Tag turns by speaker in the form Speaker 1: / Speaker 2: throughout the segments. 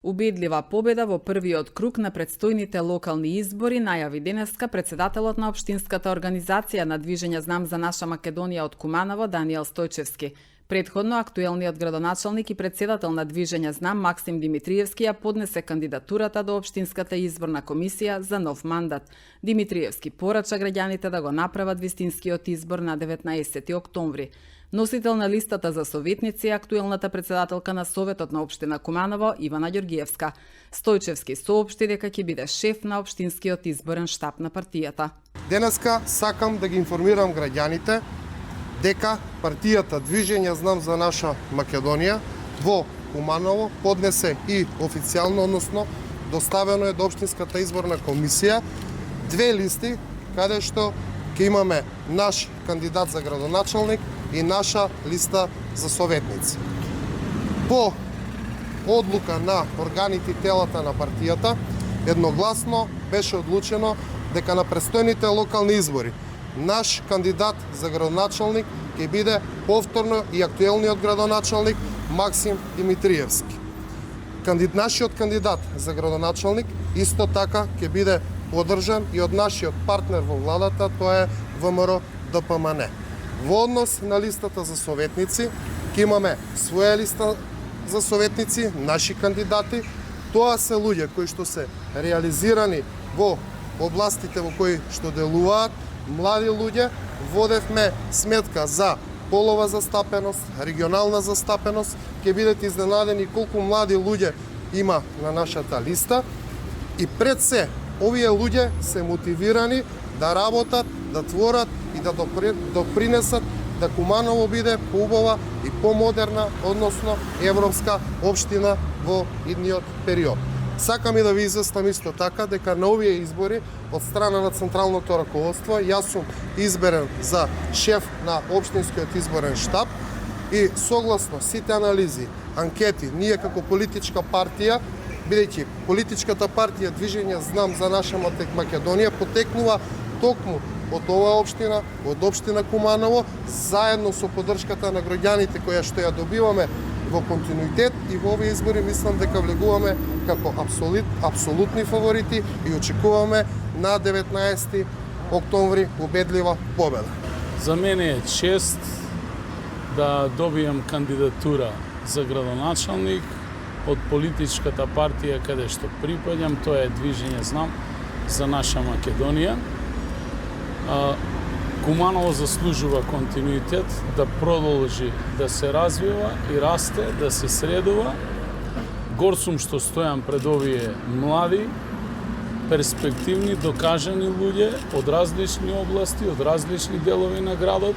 Speaker 1: Убедлива победа во првиот круг на предстојните локални избори најави денеска председателот на општинската организација на Движење Знам за наша Македонија од Куманово Даниел Стојчевски. Предходно актуелниот градоначалник и председател на Движење Знам Максим Димитриевски ја поднесе кандидатурата до општинската изборна комисија за нов мандат. Димитриевски порача граѓаните да го направат вистинскиот избор на 19 октомври. Носител на листата за советници е актуелната председателка на Советот на општина Куманово Ивана Ѓоргиевска. Стојчевски соопшти дека ќе биде шеф на општинскиот изборен штаб на партијата.
Speaker 2: Денеска сакам да ги информирам граѓаните дека партијата Движење Знам за наша Македонија во Куманово поднесе и официјално, односно доставено е до општинската изборна комисија две листи каде што ќе имаме наш кандидат за градоначалник и наша листа за советници. По одлука на органите и телата на партијата, едногласно беше одлучено дека на престојните локални избори наш кандидат за градоначалник ќе биде повторно и актуелниот градоначалник Максим Димитриевски. Нашиот кандидат за градоначалник исто така ќе биде поддржан и од нашиот партнер во владата, тоа е ВМРО ДПМН. Во однос на листата за советници, ќе имаме своја листа за советници, наши кандидати. Тоа се луѓе кои што се реализирани во областите во кои што делуваат, млади луѓе. Водевме сметка за полова застапеност, регионална застапеност. Ќе бидете изненадени колку млади луѓе има на нашата листа. И пред се, овие луѓе се мотивирани да работат, да творат и да допринесат да Куманово биде поубава и помодерна, односно европска општина во идниот период. Сакам и да ви известам исто така дека на овие избори од страна на централното раководство јас сум изберен за шеф на општинскиот изборен штаб и согласно сите анализи, анкети, ние како политичка партија, бидејќи политичката партија Движење Знам за наша Македонија потекнува токму од оваа општина, од општина Куманово, заедно со поддршката на граѓаните која што ја добиваме во континуитет и во овие избори мислам дека влегуваме како апсолутни фаворити и очекуваме на 19 октомври убедлива победа.
Speaker 3: За мене е чест да добијам кандидатура за градоначалник од политичката партија каде што припаѓам, тоа е Движење Знам за наша Македонија. Куманово заслужува континуитет, да продолжи да се развива и расте, да се средува. Гор сум што стојам пред овие млади, перспективни, докажани луѓе од различни области, од различни делови на градот,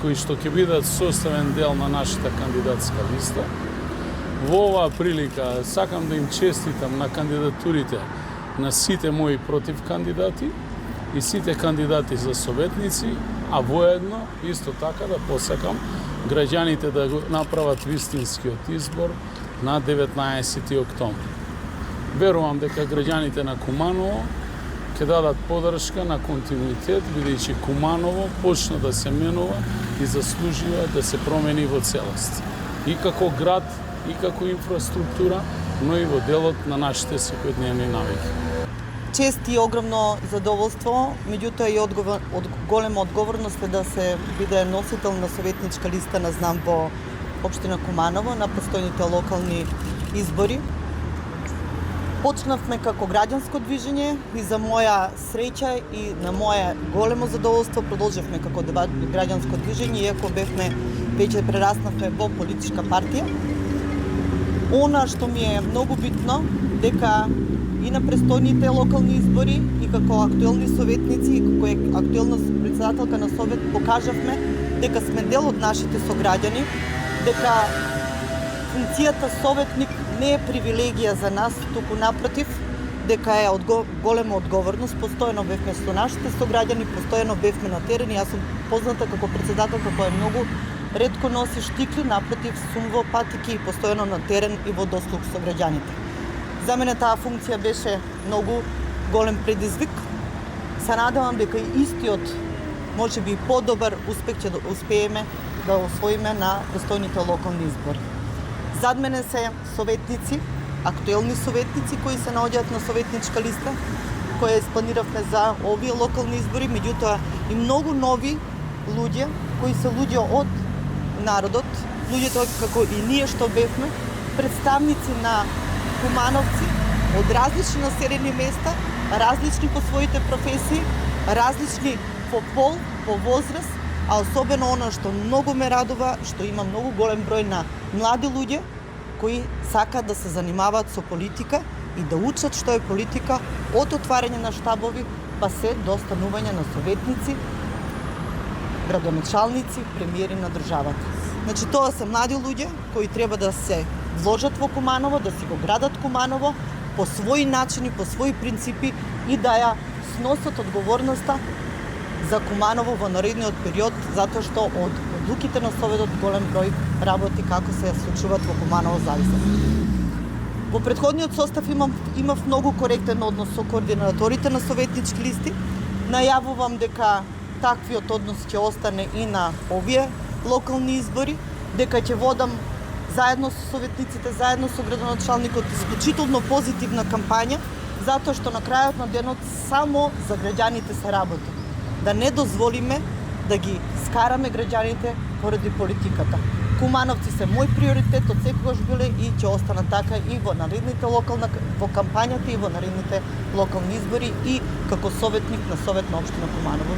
Speaker 3: кои што ќе бидат составен дел на нашата кандидатска листа. Во оваа прилика сакам да им честитам на кандидатурите на сите мои против кандидати и сите кандидати за советници, а воедно исто така да посакам граѓаните да го направат вистинскиот избор на 19 октомври. Верувам дека граѓаните на Куманово ќе дадат поддршка на континуитет, бидејќи Куманово почна да се менува и заслужува да се промени во целост. И како град, и како инфраструктура, но и во делот на нашите секојдневни навики.
Speaker 4: Чест и огромно задоволство, меѓутоа и голема одговорност е да се биде носител на советничка листа на Знам во општина Куманово на престојните локални избори. Почнавме како граѓанско движење и за моја среќа и на моја големо задоволство продолживме како граѓанско движење, иако веќе прераснавме во политичка партија. Она што ми е многу битно, дека и на престојните локални избори и како актуелни советници и како актуелна председателка на Совет покажавме дека сме дел од нашите сограѓани, дека функцијата советник не е привилегија за нас, туку напротив, дека е голема одговорност. Постојано бевме со нашите сограѓани, постојано бевме на терен. Јас сум позната како председателка која многу ретко носи штикли, напротив сум во патики и постојано на терен и во дослуг со граѓаните. За мене таа функција беше многу голем предизвик. Се надевам дека и истиот, можеби и подобар успех ќе да успееме да освоиме на престојните локални избори. Зад мене се советници актуелни советници кои се наоѓаат на советничка листа, која испланиравме за овие локални избори, меѓутоа и многу нови луѓе, кои се луѓе од народот, луѓето како и ние што бевме, представници на кумановци од различни населени места, различни по своите професии, различни по пол, по возраст, а особено оно што многу ме радува, што има многу голем број на млади луѓе кои сакаат да се занимаваат со политика и да учат што е политика од отварање на штабови па се до станување на советници, градоначалници, премиери на државата. Значи тоа се млади луѓе кои треба да се вложат во Куманово, да си го градат Куманово по своји начини, по своји принципи и да ја сносат одговорноста за Куманово во наредниот период, затоа што од одлуките на Советот голем број работи како се случуваат во Куманово зависат. Во претходниот состав имав многу коректен однос со координаторите на советнички листи. Најавувам дека таквиот однос ќе остане и на овие локални избори, дека ќе водам заедно со советниците, заедно со градоначалникот исклучително позитивна кампања, затоа што на крајот на денот само за граѓаните се работи. Да не дозволиме да ги скараме граѓаните поради политиката. Кумановци се мој приоритет од секогаш биле и ќе останат така и во наредните во кампањата и во наредните локални избори и како советник на Совет на општина Куманово.